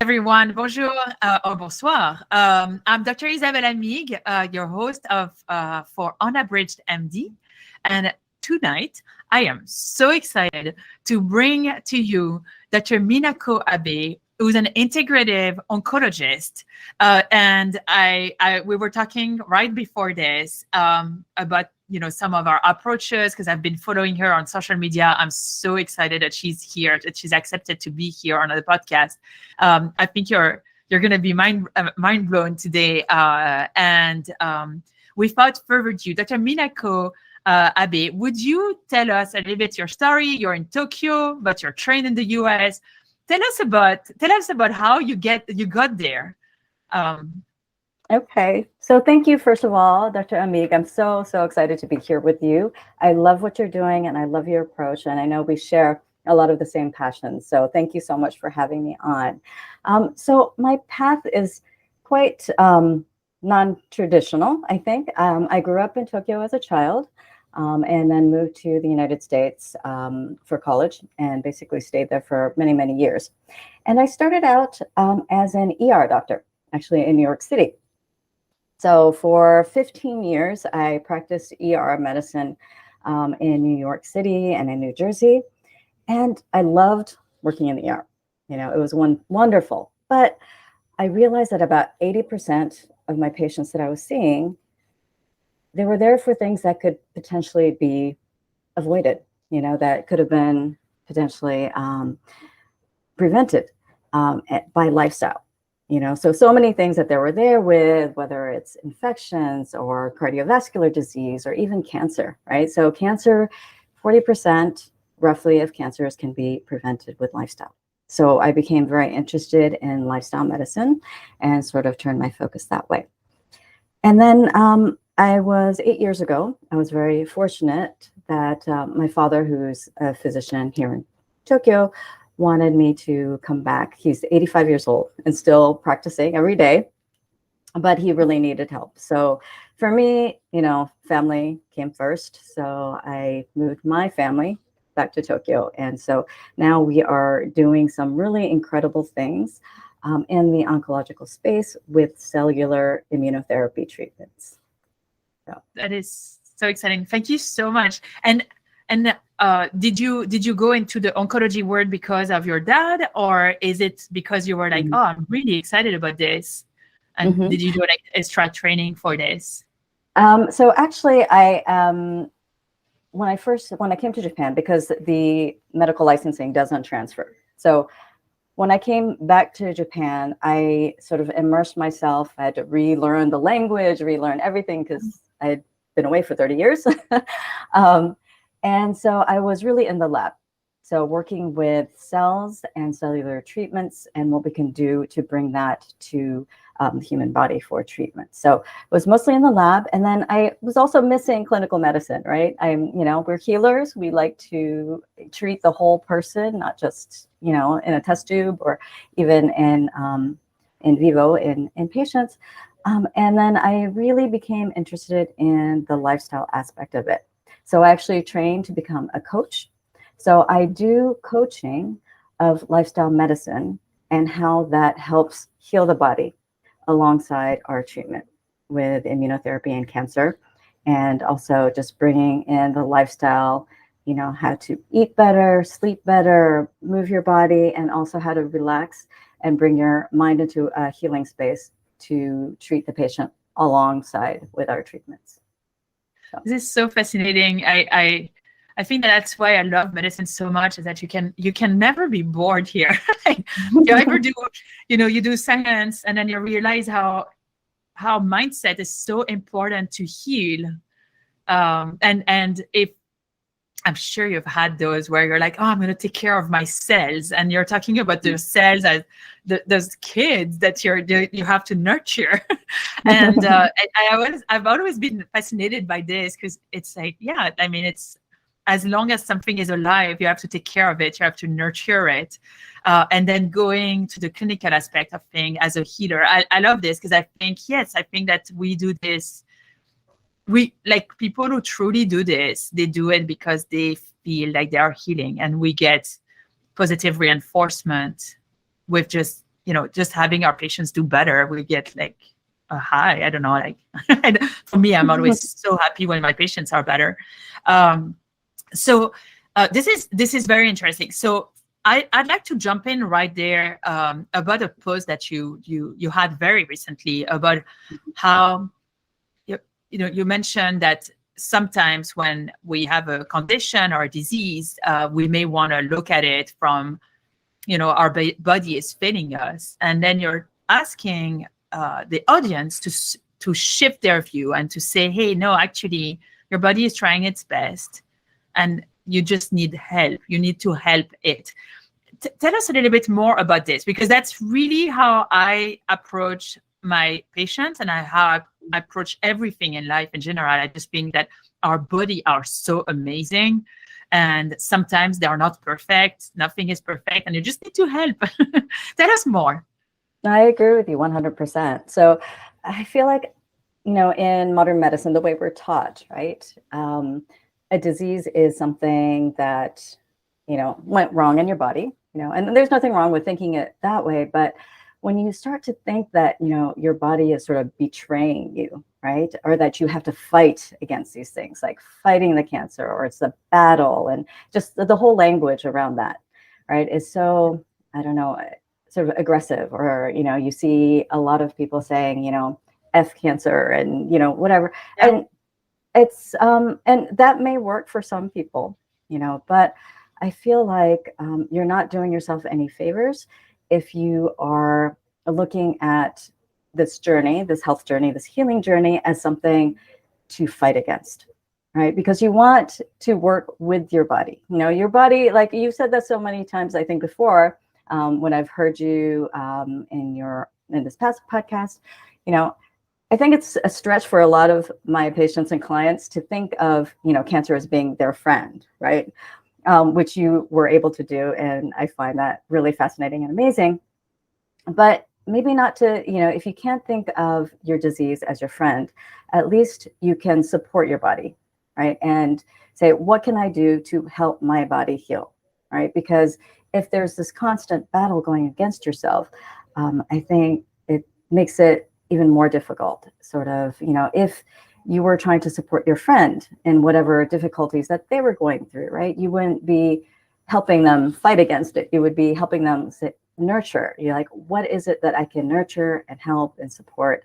Everyone, bonjour or bonsoir. I'm Dr. Isabelle Amig, your host of for Unabridged MD, and tonight I am so excited to bring to you Dr. Minako Abe, who's an integrative oncologist, and we were talking right before this about some of our approaches, because I've been following her on social media. I'm so excited that she's here, that she's accepted to be here on the podcast. I think you're going to be mind blown today. And without further ado, Dr. Minako Abe, would you tell us a little bit your story? You're in Tokyo, but you're trained in the US. Tell us about how you got there. Okay, so thank you, first of all, Dr. Amig. I'm so excited to be here with you. I love what you're doing, and I love your approach, and I know we share a lot of the same passions. So thank you so much for having me on. So my path is quite non-traditional, I think. I grew up in Tokyo as a child, and then moved to the United States for college, and basically stayed there for many, many years. And I started out as an ER doctor, actually in New York City. So for 15 years, I practiced ER medicine in New York City and in New Jersey. And I loved working in the ER. It was wonderful. But I realized that about 80% of my patients that I was seeing, they were there for things that could potentially be avoided, that could have been potentially prevented by lifestyle. So many things that they were there with, whether it's infections or cardiovascular disease or even cancer, right? So cancer, 40% roughly of cancers can be prevented with lifestyle. So I became very interested in lifestyle medicine and sort of turned my focus that way. And then I was 8 years ago, I was very fortunate that my father, who's a physician here in Tokyo, wanted me to come back. He's 85 years old and still practicing every day, but he really needed help. So for me, family came first. So I moved my family back to Tokyo. And so now we are doing some really incredible things in the oncological space with cellular immunotherapy treatments. So. That is so exciting. Thank you so much. And did you go into the oncology world because of your dad, or is it because you were like, oh, I'm really excited about this? And did you do like extra training for this? So actually, when I came to Japan, because the medical licensing doesn't transfer. So when I came back to Japan, I sort of immersed myself. I had to relearn the language, relearn everything, because I had been away for 30 years. And so I was really in the lab. So working with cells and cellular treatments and what we can do to bring that to the human body for treatment. So it was mostly in the lab. And then I was also missing clinical medicine, right? We're healers. We like to treat the whole person, not just, in a test tube or even in vivo in patients. And then I really became interested in the lifestyle aspect of it. So I actually trained to become a coach. So I do coaching of lifestyle medicine and how that helps heal the body alongside our treatment with immunotherapy and cancer, and also just bringing in the lifestyle, how to eat better, sleep better, move your body, and also how to relax and bring your mind into a healing space to treat the patient alongside with our treatments. So. This is so fascinating. I think that's why I love medicine so much, is that you can never be bored here. You ever do, you do science and then you realize how mindset is so important to heal. And if I'm sure you've had those where you're like, oh, I'm going to take care of my cells, and you're talking about those cells as those kids that you have to nurture. And I've always been fascinated by this, because it's like, it's as long as something is alive, you have to take care of it, you have to nurture it, and then going to the clinical aspect of things as a healer. I love this, because I think that we do this. We like people who truly do this, they do it because they feel like they are healing, and we get positive reinforcement with just just having our patients do better, we get like a high. I don't know, like for me, I'm always so happy when my patients are better. So this is very interesting. So I'd like to jump in right there about a post that you had very recently about how you mentioned that sometimes when we have a condition or a disease, we may want to look at it from, our body is failing us, and then you're asking the audience to shift their view and to say, hey, no, actually, your body is trying its best, and you just need help. You need to help it. Tell us a little bit more about this, because that's really how I approach my patients and how I approach everything in life in general. I just think that our body are so amazing, and sometimes they are not perfect. Nothing is perfect, and you just need to help. Tell us more. I agree with you 100%. So I feel like, in modern medicine, the way we're taught, right? A disease is something that, went wrong in your body, and there's nothing wrong with thinking it that way. But when you start to think that, your body is sort of betraying you, right? Or that you have to fight against these things, like fighting the cancer, or it's a battle, and just the whole language around that, right, is so, I don't know, sort of aggressive. Or, you see a lot of people saying, F cancer and, whatever. Yeah. And it's, and that may work for some people, but I feel like you're not doing yourself any favors if you are looking at this journey, this health journey, this healing journey as something to fight against, right? Because you want to work with your body. Your body, like you've said that so many times, I think before, when I've heard you in this past podcast, I think it's a stretch for a lot of my patients and clients to think of, cancer as being their friend, right? Which you were able to do. And I find that really fascinating and amazing. But maybe not to, if you can't think of your disease as your friend, at least you can support your body, right? And say, what can I do to help my body heal, right? Because if there's this constant battle going against yourself, I think it makes it even more difficult. Sort of, if you were trying to support your friend in whatever difficulties that they were going through, right? You wouldn't be helping them fight against it. You would be helping them nurture. You're like, what is it that I can nurture and help and support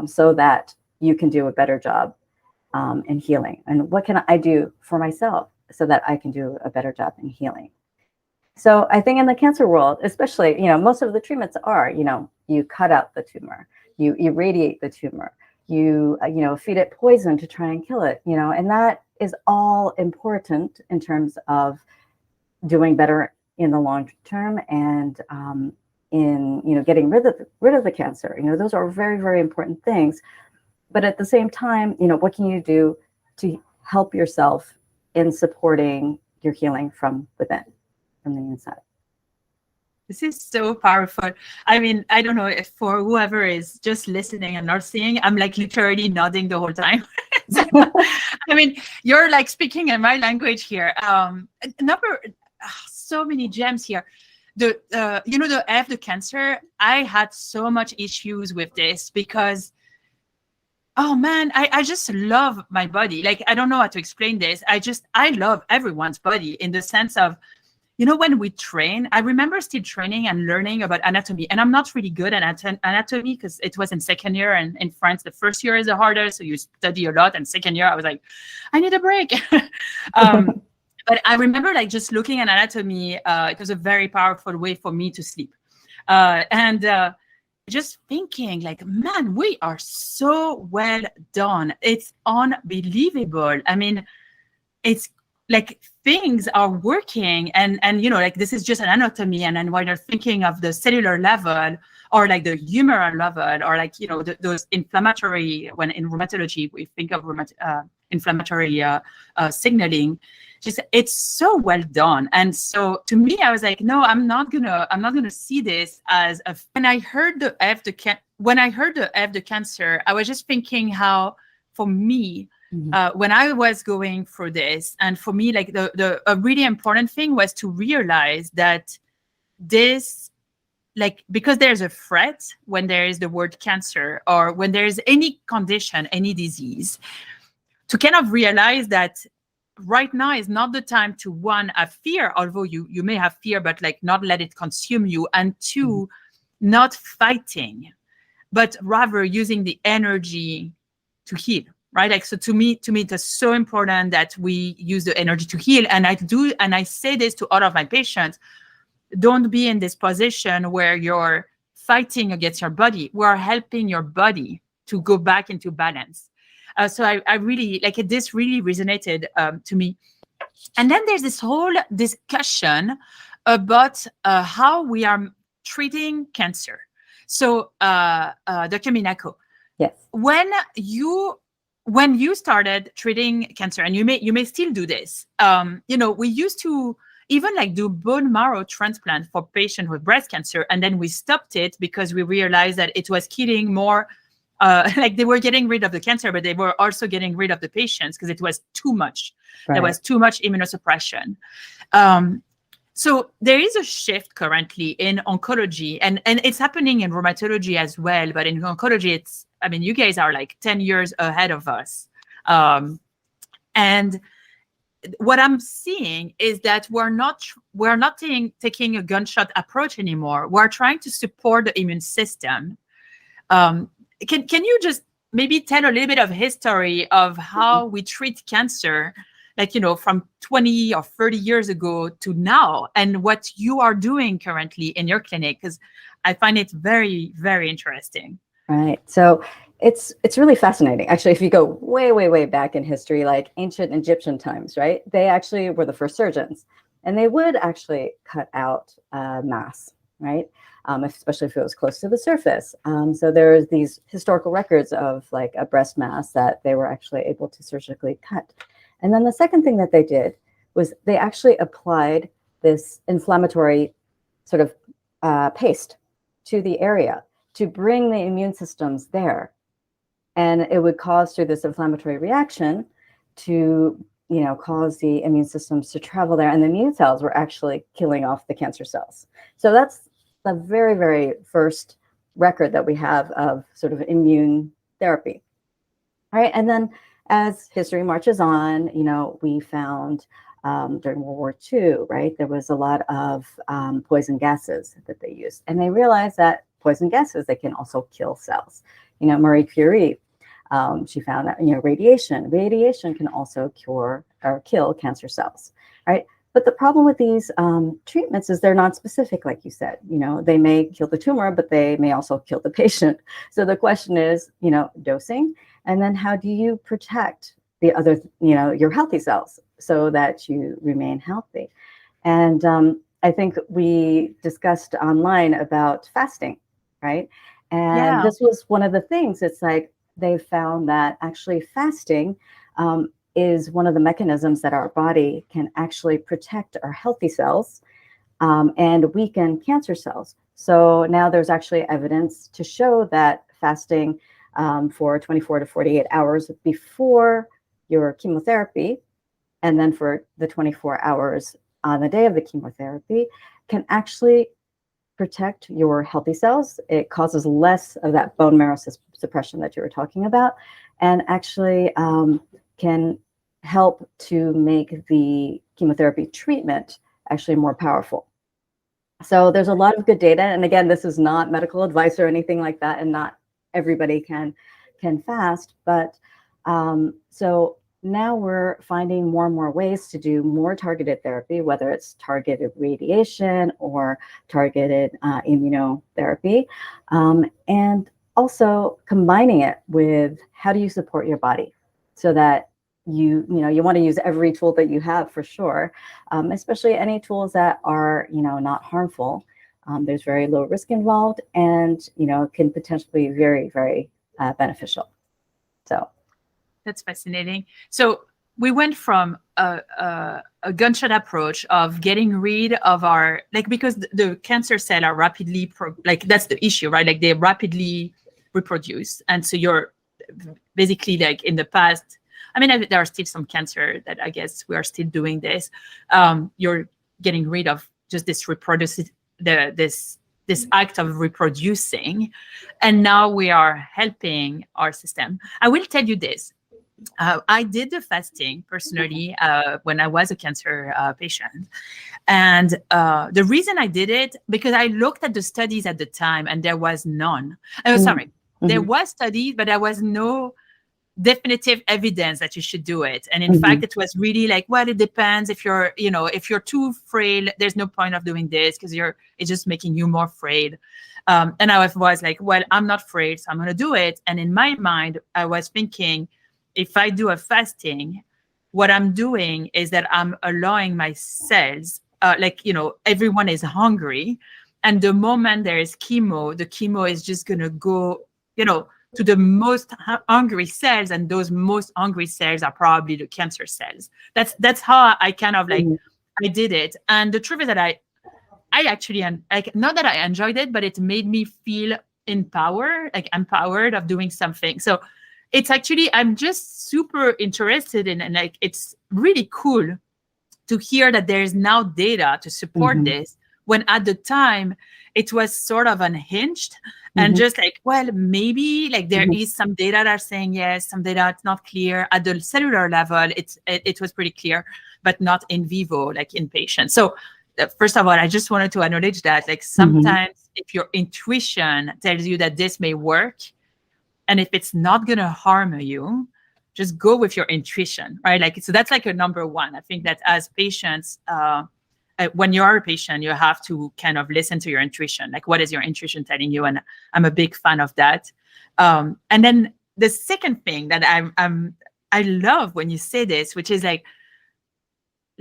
so that you can do a better job in healing? And what can I do for myself so that I can do a better job in healing? So I think in the cancer world, especially, most of the treatments are, you cut out the tumor, you irradiate the tumor, you feed it poison to try and kill it, and that is all important in terms of doing better in the long term and in getting rid of the cancer. Those are very, very important things. But at the same time, what can you do to help yourself in supporting your healing from within, from the inside? This is so powerful. I mean, I don't know if for whoever is just listening and not seeing, I'm like literally nodding the whole time. I mean, you're like speaking in my language here. So many gems here. The F, the cancer, I had so much issues with this because, oh man, I just love my body. Like, I don't know how to explain this. I love everyone's body in the sense of, when we train, I remember still training and learning about anatomy. And I'm not really good at anatomy because it was in second year. And in France, the first year is the hardest. So you study a lot. And second year, I was like, I need a break. But I remember like just looking at anatomy. It was a very powerful way for me to sleep. And just thinking like, man, we are so well done. It's unbelievable. I mean, it's like things are working and like this is just an anatomy. And then when you're thinking of the cellular level or like the humoral level or like, those inflammatory, when in rheumatology, we think of inflammatory signaling, it's so well done. And so to me, I was like, no, I'm not gonna see this as when I heard the F, the cancer, I was just thinking how for me, when I was going through this, and for me, like a really important thing was to realize that this like, because there's a threat when there is the word cancer, or when there is any condition, any disease, to kind of realize that right now is not the time to, one, have fear, although you may have fear, but like not let it consume you, and two, not fighting, but rather using the energy to heal, right? Like, so to me, it's so important that we use the energy to heal. And I say this to all of my patients: don't be in this position where you're fighting against your body. We're helping your body to go back into balance. So I really, like, this really resonated to me. And then there's this whole discussion about how we are treating cancer. So Dr. Minako, Yes. when you started treating cancer, and you may still do this, we used to even like do bone marrow transplant for patients with breast cancer, and then we stopped it because we realized that it was killing more. Like, they were getting rid of the cancer, but they were also getting rid of the patients because it was too much. Right. There was too much immunosuppression. So there is a shift currently in oncology, and it's happening in rheumatology as well. But in oncology, you guys are like 10 years ahead of us. And what I'm seeing is that we're not taking a gunshot approach anymore. We're trying to support the immune system. Can you just maybe tell a little bit of history of how we treat cancer, like, from 20 or 30 years ago to now, and what you are doing currently in your clinic? Because I find it very, very interesting. Right. So it's really fascinating. Actually, if you go way, way, way back in history, like ancient Egyptian times, right? They actually were the first surgeons, and they would actually cut out mass, right? Especially if it was close to the surface. So there's these historical records of like a breast mass that they were actually able to surgically cut. And then the second thing that they did was they actually applied this inflammatory sort of paste to the area to bring the immune systems there. And it would cause, through this inflammatory reaction, to cause the immune systems to travel there. And the immune cells were actually killing off the cancer cells. So that's the very, very first record that we have of sort of immune therapy. All right. And then as history marches on, we found during World War II, right, there was a lot of poison gases that they used. And they realized that poison gases, they can also kill cells. Marie Curie, she found that, radiation can also cure or kill cancer cells, right? But the problem with these treatments is they're not specific, like you said. They may kill the tumor, but they may also kill the patient. So the question is, dosing, and then how do you protect the other, your healthy cells so that you remain healthy? And I think we discussed online about fasting, right? And this was one of the things. It's like they found that actually fasting is one of the mechanisms that our body can actually protect our healthy cells and weaken cancer cells. So now there's actually evidence to show that fasting for 24 to 48 hours before your chemotherapy, and then for the 24 hours on the day of the chemotherapy, can actually protect your healthy cells. It causes less of that bone marrow suppression that you were talking about, and actually can help to make the chemotherapy treatment actually more powerful. So there's a lot of good data. And again, this is not medical advice or anything like that, and not everybody can fast. But so now we're finding more and more ways to do more targeted therapy, whether it's targeted radiation or targeted immunotherapy, and also combining it with how do you support your body so that you want to use every tool that you have, for sure, especially any tools that are not harmful. There's very low risk involved, and can potentially be very, very beneficial. So that's fascinating. So we went from a gunshot approach of getting rid of our, because the cancer cell are rapidly that's the issue, right? Like, they rapidly reproduce, and so you're basically, like, in the past, there are still some cancer that I guess we are still doing this. You're getting rid of just this this this act of reproducing, and now we are helping our system. I will tell you this. I did the fasting personally when I was a cancer patient. And the reason I did it, because I looked at the studies at the time and there was none. Oh, sorry. There was studies, but there was no definitive evidence that you should do it. And in fact, it was really like, well, it depends. If you're, if you're too frail, there's no point of doing this because it's just making you more frail. And I was like, well, I'm not frail, so I'm going to do it. And in my mind, I was thinking, if I do a fasting, what I'm doing is that I'm allowing my cells, everyone is hungry. And the moment there is chemo, the chemo is just going to go, to the most hungry cells. And those most hungry cells are probably the cancer cells. That's how I kind of I did it. And the truth is that I actually, not that I enjoyed it, but it made me feel empowered of doing something. So it's actually, I'm just super interested in, and it's really cool to hear that there is now data to support this, when at the time it was sort of unhinged and just well, maybe there is some data that are saying yes, some data it's not clear. At the cellular level, it was pretty clear, but not in vivo, in patients. So first of all, I just wanted to acknowledge that sometimes if your intuition tells you that this may work, and if it's not going to harm you, just go with your intuition, right? So that's a number one. I think that as patients, when you are a patient, you have to kind of listen to your intuition. What is your intuition telling you? And I'm a big fan of that. And then the second thing that I love when you say this, which is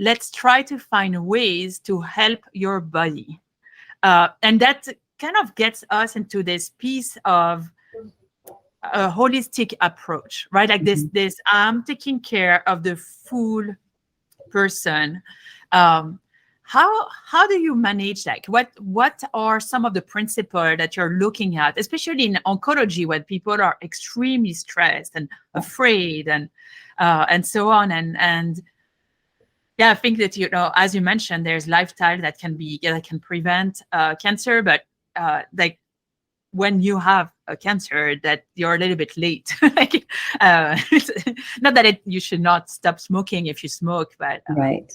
let's try to find ways to help your body. And that kind of gets us into this piece of a holistic approach, right? This I'm taking care of the full person. How do you manage that? What are some of the principles that you're looking at, especially in oncology, when people are extremely stressed and afraid and so on? And yeah, I think that as you mentioned, there's lifestyle that can prevent cancer, but when you have a cancer, that you're a little bit late. Not that you should not stop smoking if you smoke, but right.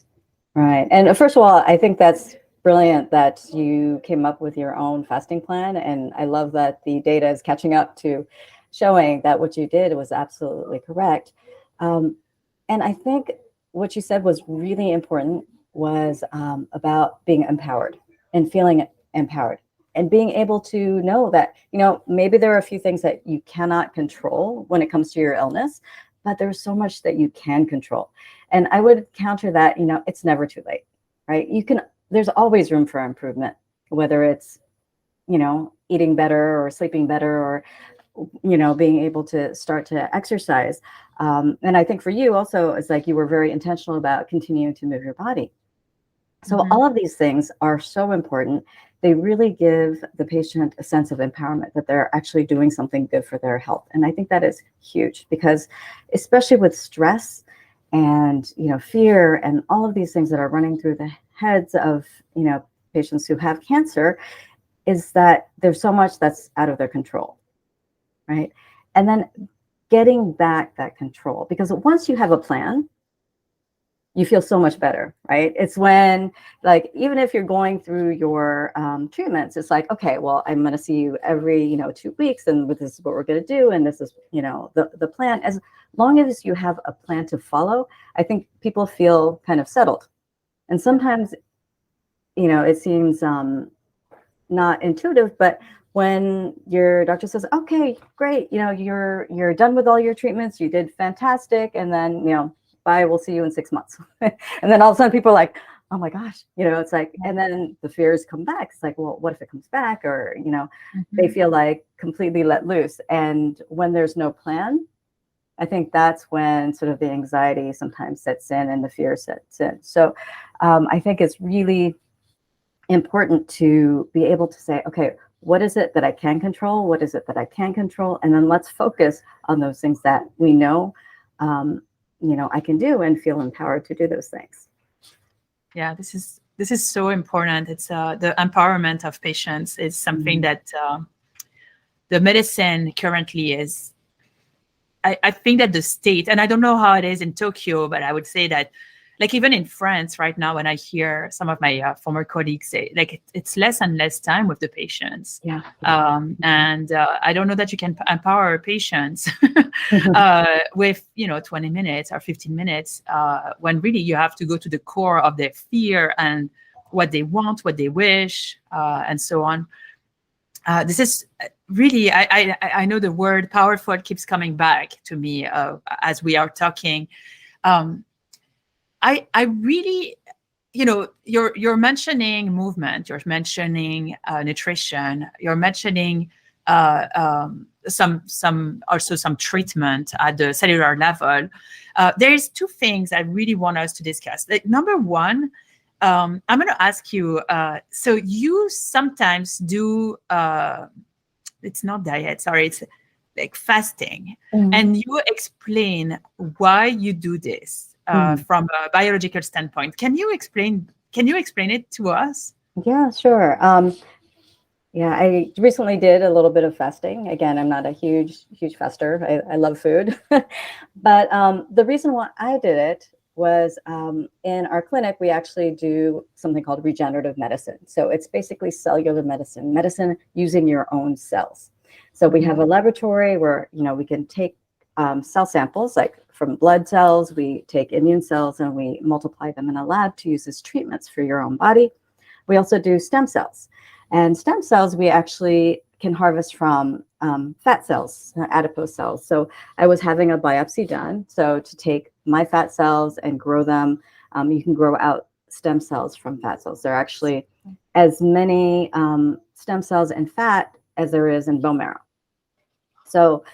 And first of all, I think that's brilliant that you came up with your own fasting plan, and I love that the data is catching up to showing that what you did was absolutely correct. And I think what you said was really important was about being empowered and feeling empowered. And being able to know that, maybe there are a few things that you cannot control when it comes to your illness, but there's so much that you can control. And I would counter that, it's never too late, right? There's always room for improvement, whether it's, eating better or sleeping better or, being able to start to exercise. And I think for you also, it's you were very intentional about continuing to move your body. So all of these things are so important. They really give the patient a sense of empowerment that they're actually doing something good for their health. And I think that is huge because especially with stress and, fear and all of these things that are running through the heads of, patients who have cancer, is that there's so much that's out of their control, right? And then getting back that control, because once you have a plan, you feel so much better, right? It's when, even if you're going through your treatments, it's okay, well, I'm going to see you every, 2 weeks, and this is what we're going to do, and this is, the plan. As long as you have a plan to follow, I think people feel kind of settled. And sometimes, it seems not intuitive, but when your doctor says, okay, great, you're done with all your treatments, you did fantastic, and then, bye, we'll see you in 6 months. And then all of a sudden people are like, oh my gosh, it's and then the fears come back. It's well, what if it comes back? Or, they feel completely let loose. And when there's no plan, I think that's when sort of the anxiety sometimes sets in and the fear sets in. So I think it's really important to be able to say, okay, what is it that I can control? What is it that I can't control? And then let's focus on those things that we know, I can do and feel empowered to do those things. Yeah, this is this is so important. It's the empowerment of patients is something that the medicine currently is. I think that the state, and I don't know how it is in Tokyo, but I would say that, like even in France right now, when I hear some of my former colleagues say, like it's less and less time with the patients. Yeah. And I don't know that you can empower patients with 20 minutes or 15 minutes when really you have to go to the core of their fear and what they want, what they wish, and so on. This is really, I know the word powerful keeps coming back to me as we are talking. I really, you're mentioning movement, you're mentioning nutrition, you're mentioning some treatment at the cellular level. There's two things I really want us to discuss. Like, number one, I'm going to ask you, so you sometimes do, it's not diet, sorry, it's like fasting. And you explain why you do this from a biological standpoint. Can you explain it to us? Yeah, sure. Yeah, I recently did a little bit of fasting. Again, I'm not a huge faster. I love food. But the reason why I did it was in our clinic, we actually do something called regenerative medicine. So it's basically cellular medicine using your own cells. So we have a laboratory where, we can take cell samples, like from blood cells, we take immune cells and we multiply them in a lab to use as treatments for your own body. We also do stem cells. And stem cells, we actually can harvest from fat cells, adipose cells. So I was having a biopsy done. So to take my fat cells and grow them, you can grow out stem cells from fat cells. There are actually as many stem cells in fat as there is in bone marrow. So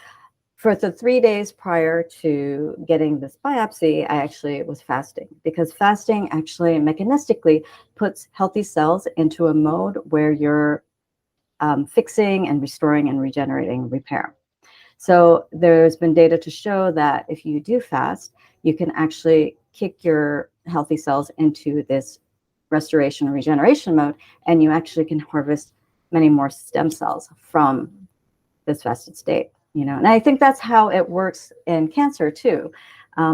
for the 3 days prior to getting this biopsy, I actually was fasting, because fasting actually mechanistically puts healthy cells into a mode where you're fixing and restoring and regenerating repair. So there's been data to show that if you do fast, you can actually kick your healthy cells into this restoration and regeneration mode, and you actually can harvest many more stem cells from this fasted state. And I think that's how it works in cancer too,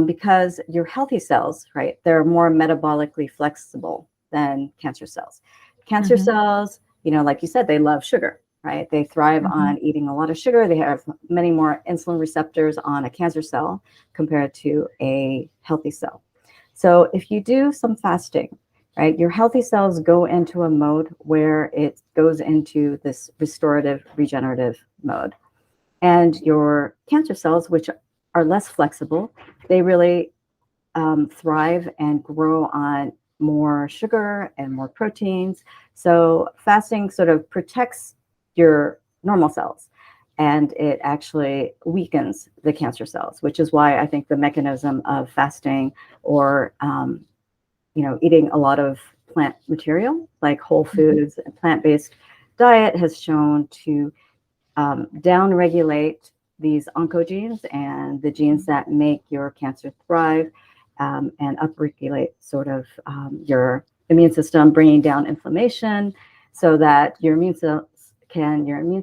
because your healthy cells, right, they're more metabolically flexible than cancer cells. Cancer cells, like you said, they love sugar, right? They thrive on eating a lot of sugar. They have many more insulin receptors on a cancer cell compared to a healthy cell. So if you do some fasting, right, your healthy cells go into a mode where it goes into this restorative, regenerative mode. And your cancer cells, which are less flexible, they really thrive and grow on more sugar and more proteins. So fasting sort of protects your normal cells, and it actually weakens the cancer cells, which is why I think the mechanism of fasting or eating a lot of plant material like whole foods and plant-based diet has shown to downregulate these oncogenes and the genes that make your cancer thrive, and upregulate sort of your immune system, bringing down inflammation so that your immune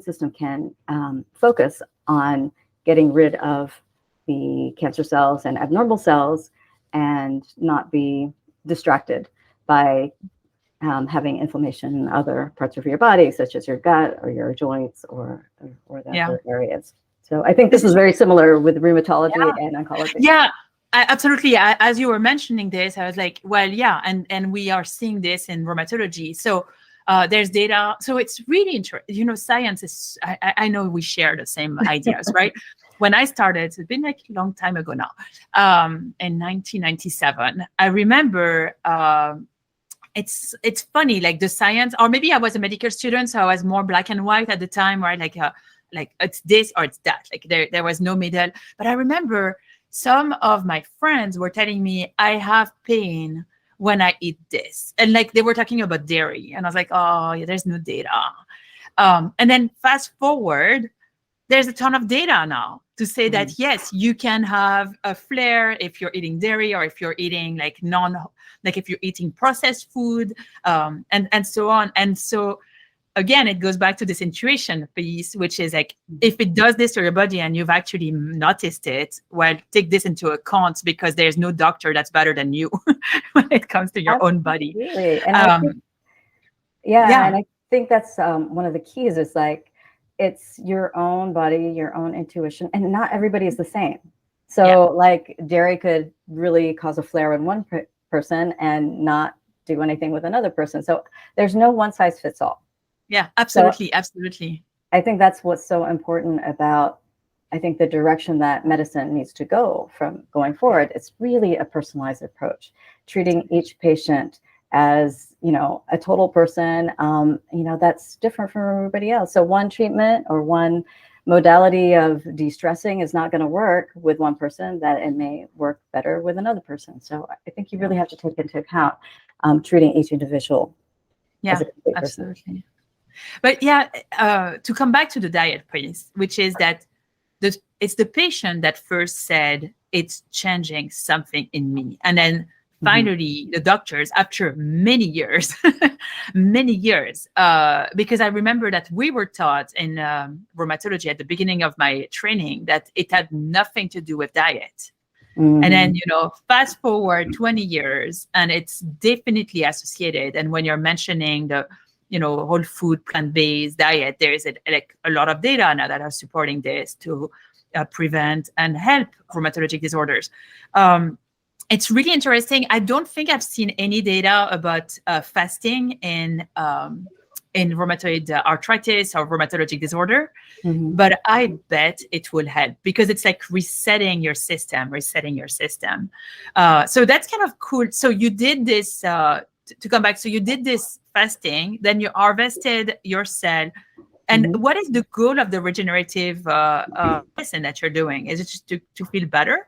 system can focus on getting rid of the cancer cells and abnormal cells and not be distracted by having inflammation in other parts of your body, such as your gut or your joints or the other areas. So I think this is very similar with rheumatology and oncology. Yeah, absolutely. As you were mentioning this, I was like, well, yeah, and we are seeing this in rheumatology. So there's data. So it's really interesting. Science is, I know we share the same ideas, right? When I started, it's been like a long time ago now, in 1997, I remember it's funny, like the science, or maybe I was a medical student, so I was more black and white at the time, right? Like it's this or it's that. Like there was no middle. But I remember some of my friends were telling me I have pain when I eat this, and like they were talking about dairy, and I was like, oh, yeah, there's no data. And then fast forward, there's a ton of data now. to say that, yes, you can have a flare if you're eating dairy, or if you're eating like if you're eating processed food, and so on. And so again, it goes back to this intuition piece, which is like, if it does this to your body and you've actually noticed it, well, take this into account, because there's no doctor that's better than you when it comes to your own body. And I think, and I think that's one of the keys is like, it's your own body, your own intuition, and not everybody is the same. So like dairy could really cause a flare in one person and not do anything with another person. So there's no one size fits all. Yeah, absolutely. So absolutely. I think that's what's so important about, I think, the direction that medicine needs to go from going forward. It's really a personalized approach, treating each patient as, you know, a total person, you know, that's different from everybody else. So one treatment or one modality of de-stressing is not going to work with one person, that it may work better with another person. So I think you really have to take into account treating each individual. Yeah, absolutely. But to come back to the diet, please, which is that it's the patient that first said, it's changing something in me. And then finally, the doctors, after many years, because I remember that we were taught in rheumatology at the beginning of my training that it had nothing to do with diet. And then, you know, fast forward 20 years, and it's definitely associated. And when you're mentioning the, you know, whole food, plant-based diet, there is a lot of data now that are supporting this to prevent and help rheumatologic disorders. It's really interesting. I don't think I've seen any data about fasting in rheumatoid arthritis or rheumatologic disorder, but I bet it will help, because it's like resetting your system. So that's kind of cool. So you did this, to come back, so you did this fasting, then you harvested your cell. And what is the goal of the regenerative medicine that you're doing? Is it just to feel better?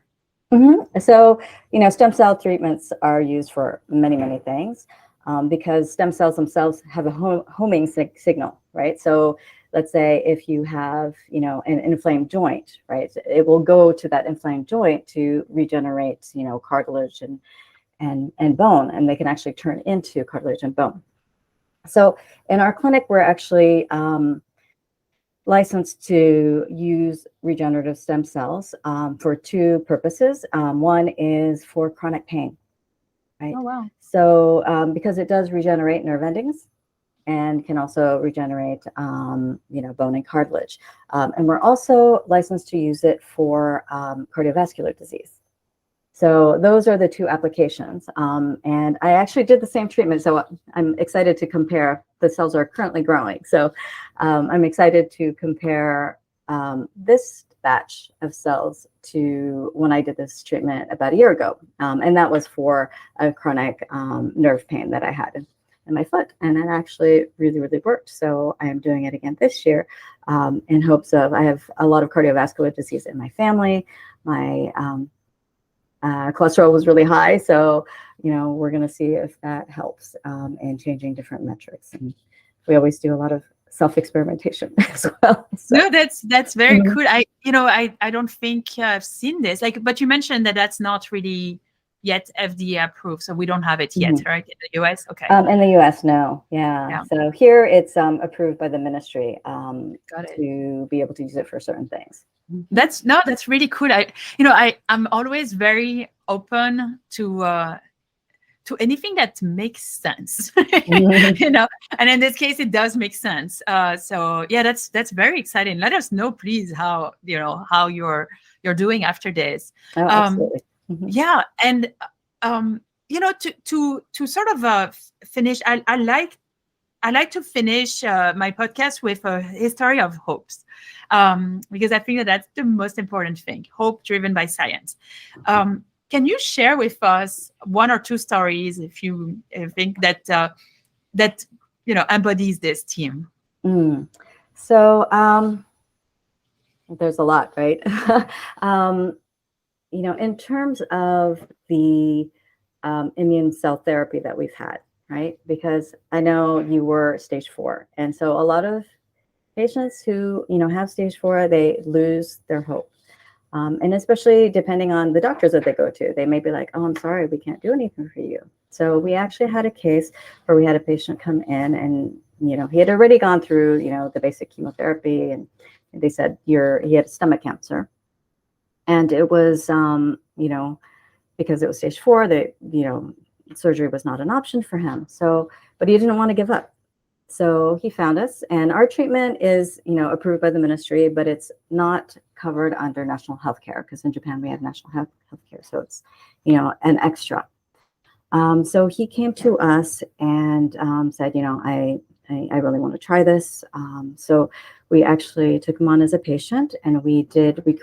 So, you know, stem cell treatments are used for many, many things, because stem cells themselves have a homing signal, right? So let's say if you have, you know, an inflamed joint, right, it will go to that inflamed joint to regenerate, you know, cartilage and bone, and they can actually turn into cartilage and bone. So in our clinic, we're actually licensed to use regenerative stem cells for two purposes. One is for chronic pain, right? Oh, wow. So because it does regenerate nerve endings and can also regenerate, you know, bone and cartilage. And we're also licensed to use it for cardiovascular disease. So those are the two applications. And I actually did the same treatment. So I'm excited to compare. The cells are currently growing. So I'm excited to compare this batch of cells to when I did this treatment about a year ago. And that was for a chronic nerve pain that I had in my foot. And it actually really, really worked. So I am doing it again this year in hopes of, I have a lot of cardiovascular disease in my family. My cholesterol was really high. So, you know, we're going to see if that helps in changing different metrics. And we always do a lot of self-experimentation as well. So. No, that's very cool. I don't think I've seen this. Like, but you mentioned that that's not really yet FDA approved, so we don't have it yet, right? In the US, okay. In the US, no. Yeah. So here it's approved by the ministry to be able to use it for certain things. That's really cool. I'm always very open to anything that makes sense, you know, and in this case, it does make sense. So yeah, that's very exciting. Let us know, please, how you're doing after this. Oh, absolutely. Yeah, and you know, to sort of finish, I like to finish my podcast with a history of hopes, because I think that's the most important thing. Hope driven by science. Can you share with us one or two stories, if you think that you know embodies this theme? So there's a lot, right? You know, in terms of the immune cell therapy that we've had, right? Because I know you were stage 4, and so a lot of patients who, you know, have stage 4, they lose their hope. And especially depending on the doctors that they go to, they may be like, oh, I'm sorry, we can't do anything for you. So we actually had a case where we had a patient come in and, he had already gone through, the basic chemotherapy, and they said he had stomach cancer. And it was, because it was stage 4, that, surgery was not an option for him. So, but he didn't want to give up. So he found us, and our treatment is, approved by the ministry, but it's not covered under national health care, because in Japan we have national health care. So it's, an extra. So he came to us and said, I really want to try this. So we actually took him on as a patient, and we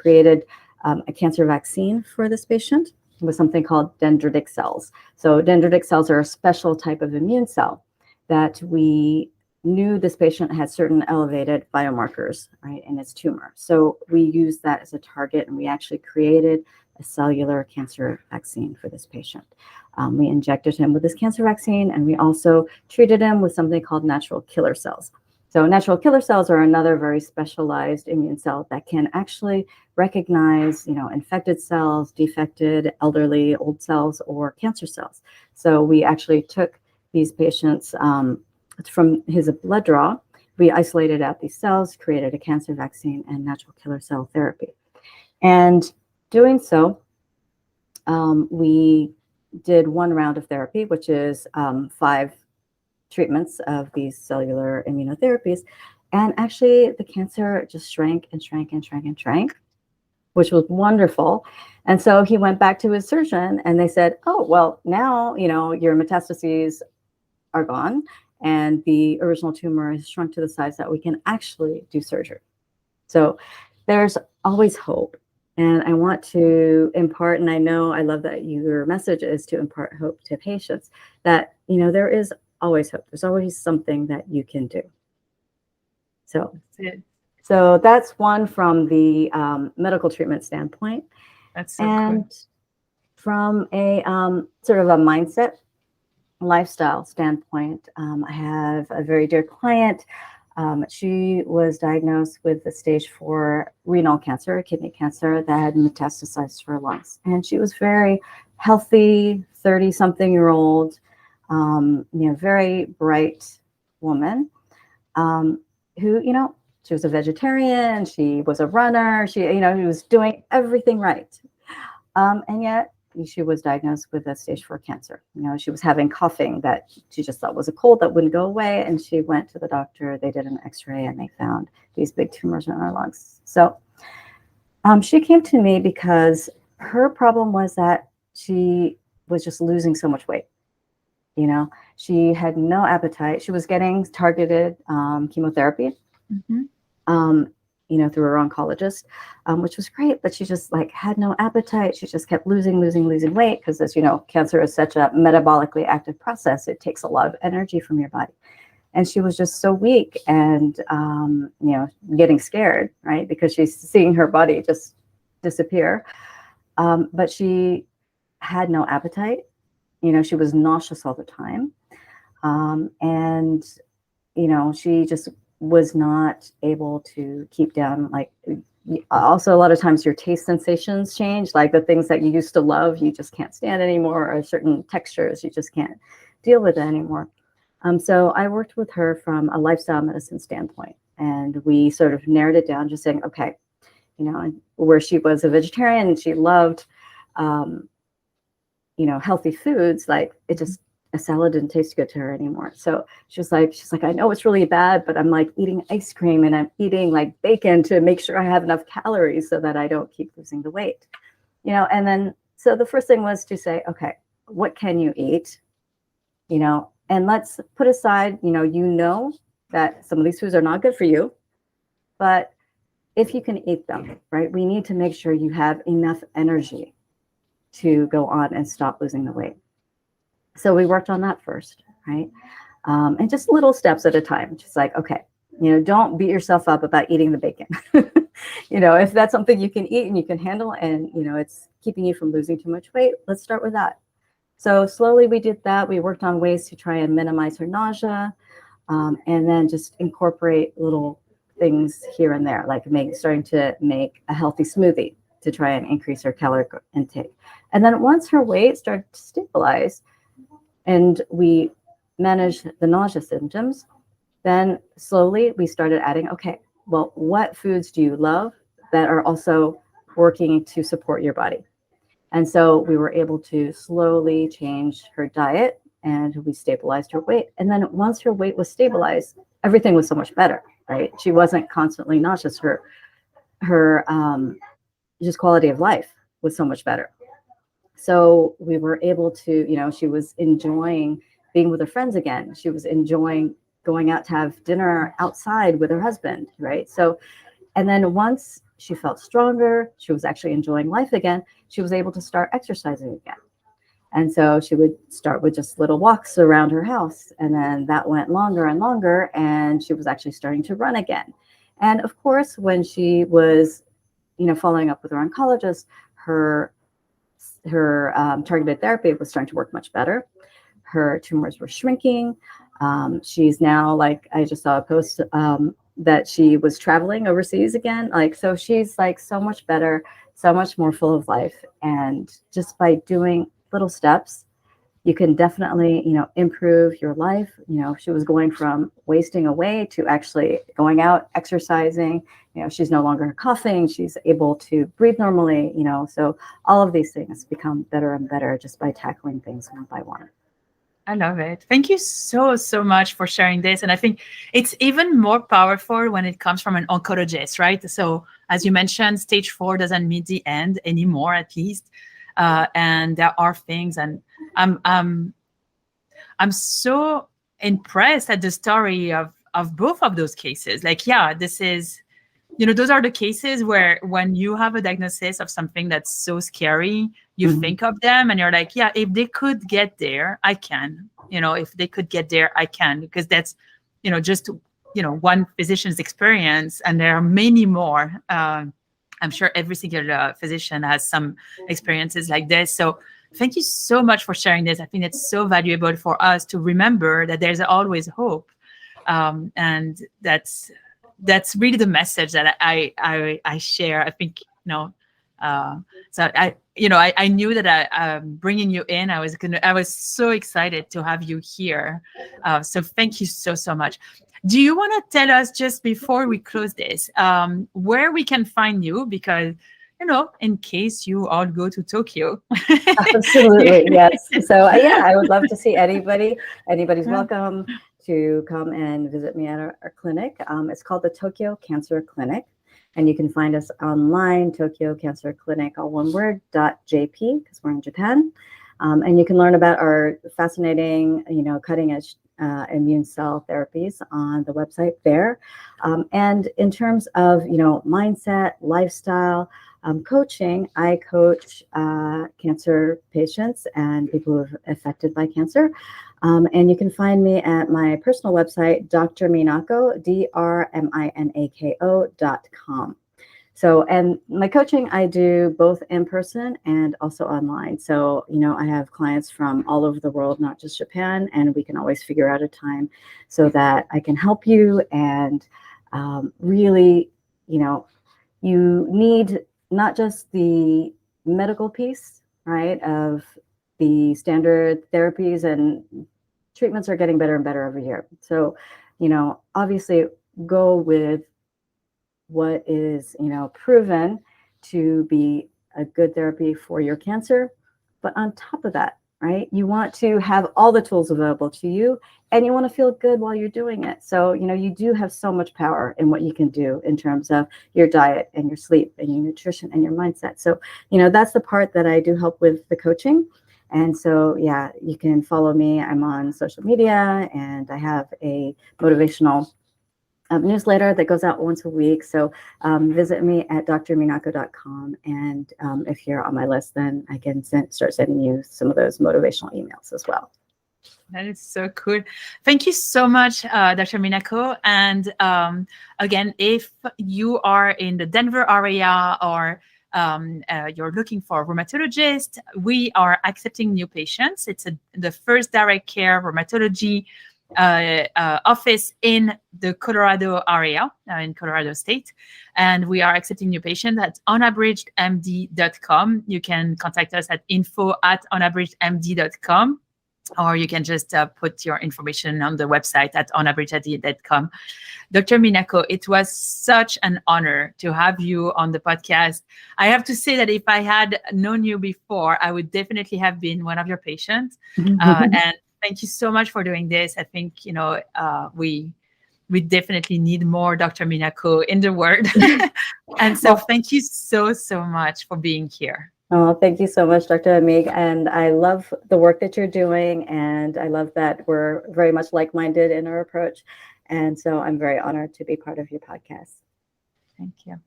created a cancer vaccine for this patient with something called dendritic cells. So dendritic cells are a special type of immune cell that we knew this patient had certain elevated biomarkers, right, in its tumor. So we used that as a target, and we actually created a cellular cancer vaccine for this patient. We injected him with this cancer vaccine, and we also treated him with something called natural killer cells. So natural killer cells are another very specialized immune cell that can actually recognize, infected cells, defected, elderly, old cells, or cancer cells. So we actually took these patients from his blood draw. We isolated out these cells, created a cancer vaccine and natural killer cell therapy. And doing so, we did one round of therapy, which is 5 treatments of these cellular immunotherapies. And actually the cancer just shrank and shrank and shrank and shrank, which was wonderful. And so he went back to his surgeon, and they said, oh, well, now, your metastases are gone, and the original tumor has shrunk to the size that we can actually do surgery. So there's always hope. And I want to impart, and I love that your message is to impart hope to patients, that, there is always hope. There's always something that you can do. So that's one from the medical treatment standpoint. That's so and cool. From a sort of a mindset, lifestyle standpoint, I have a very dear client. She was diagnosed with a stage 4 renal cancer, kidney cancer, that had metastasized to her lungs. And she was very healthy, 30-something-year-old, very bright woman, who, she was a vegetarian, she was a runner, she was doing everything right. And yet she was diagnosed with a stage 4 cancer. She was having coughing that she just thought was a cold that wouldn't go away. And she went to the doctor, they did an x-ray, and they found these big tumors in her lungs. So she came to me because her problem was that she was just losing so much weight. She had no appetite. She was getting targeted chemotherapy, through her oncologist, which was great, but she just had no appetite. She just kept losing weight, because as you know, cancer is such a metabolically active process. It takes a lot of energy from your body. And she was just so weak and, getting scared, right? Because she's seeing her body just disappear. But she had no appetite. She was nauseous all the time. And, she just was not able to keep down, also a lot of times your taste sensations change, like the things that you used to love, you just can't stand anymore, or certain textures, you just can't deal with it anymore. So I worked with her from a lifestyle medicine standpoint, and we sort of narrowed it down, just saying, okay, where she was a vegetarian and she loved, healthy foods, a salad didn't taste good to her anymore. So she's like, I know it's really bad, but I'm eating ice cream and I'm eating bacon to make sure I have enough calories so that I don't keep losing the weight. And then, so the first thing was to say, okay, what can you eat? And let's put aside, that some of these foods are not good for you, but if you can eat them, right, we need to make sure you have enough energy to go on and stop losing the weight. So we worked on that first, right? And just little steps at a time. Just okay, don't beat yourself up about eating the bacon. If that's something you can eat and you can handle, and, it's keeping you from losing too much weight, let's start with that. So slowly we did that. We worked on ways to try and minimize her nausea, and then just incorporate little things here and there, starting to make a healthy smoothie. to try and increase her caloric intake. And then once her weight started to stabilize and we managed the nausea symptoms, then slowly we started adding, okay, well, what foods do you love that are also working to support your body? And so we were able to slowly change her diet and we stabilized her weight. And then once her weight was stabilized, everything was so much better, right? She wasn't constantly nauseous. Her just quality of life was so much better. So we were able to, she was enjoying being with her friends again. She was enjoying going out to have dinner outside with her husband, right? So, and then once she felt stronger, she was actually enjoying life again, she was able to start exercising again. And so she would start with just little walks around her house. And then that went longer and longer. And she was actually starting to run again. And of course, when she was, following up with her oncologist, her targeted therapy was starting to work much better. Her tumors were shrinking. She's now, like, I just saw a post that she was traveling overseas again. Like, so she's like so much better, so much more full of life. And just by doing little steps, you can definitely, improve your life. She was going from wasting away to actually going out, exercising. She's no longer coughing. She's able to breathe normally, so all of these things become better and better just by tackling things one by one. I love it. Thank you so, so much for sharing this. And I think it's even more powerful when it comes from an oncologist, right? So as you mentioned, stage 4 doesn't mean the end anymore, at least. And there are things, and I'm so impressed at the story of both of those cases. Like, yeah, this is, those are the cases where when you have a diagnosis of something that's so scary, you think of them and you're like, yeah, if they could get there, I can. If they could get there, I can, because that's, just, one physician's experience, and there are many more. I'm sure every single physician has some experiences like this. So thank you so much for sharing this. I think it's so valuable for us to remember that there's always hope. And that's really the message that I share. I think, so I knew that bringing you in, I was so excited to have you here. So thank you so, so much. Do you want to tell us, just before we close this, where we can find you? Because, in case you all go to Tokyo. Absolutely, yes. So yeah, I would love to see anybody. Anybody's welcome to come and visit me at our clinic. It's called the Tokyo Cancer Clinic. And you can find us online, Tokyo Cancer Clinic, all one word, .jp, because we're in Japan. And you can learn about our fascinating, cutting edge immune cell therapies on the website there. And in terms of, mindset, lifestyle, coaching, I coach cancer patients and people who are affected by cancer. And you can find me at my personal website, Dr. Minako, DRMINAKO.com. So, and my coaching, I do both in person and also online. So, I have clients from all over the world, not just Japan, and we can always figure out a time so that I can help you. And really, you need not just the medical piece, right, of the standard therapies, and treatments are getting better and better every year. So, obviously go with what is, proven to be a good therapy for your cancer. But on top of that, right, you want to have all the tools available to you, and you want to feel good while you're doing it. So, you do have so much power in what you can do in terms of your diet and your sleep and your nutrition and your mindset. So, that's the part that I do help with the coaching. And so, yeah, you can follow me. I'm on social media, and I have a motivational newsletter that goes out once a week. So visit me at drminako.com. And if you're on my list, then I can start sending you some of those motivational emails as well. That is so cool. Thank you so much, Dr. Minako. And again, if you are in the Denver area or you're looking for a rheumatologist, we are accepting new patients. It's the first direct care rheumatology office in the Colorado area, in Colorado State. And we are accepting new patients at unabridgedmd.com. You can contact us at info@unabridgedmd.com. Or you can just put your information on the website at unabridged.com. Dr. Minako, it was such an honor to have you on the podcast. I have to say that if I had known you before, I would definitely have been one of your patients. And thank you so much for doing this. I think, we definitely need more Dr. Minako in the world. And so thank you so much for being here. Oh, thank you so much, Dr. Abe. And I love the work that you're doing. And I love that we're very much like-minded in our approach. And so I'm very honored to be part of your podcast. Thank you.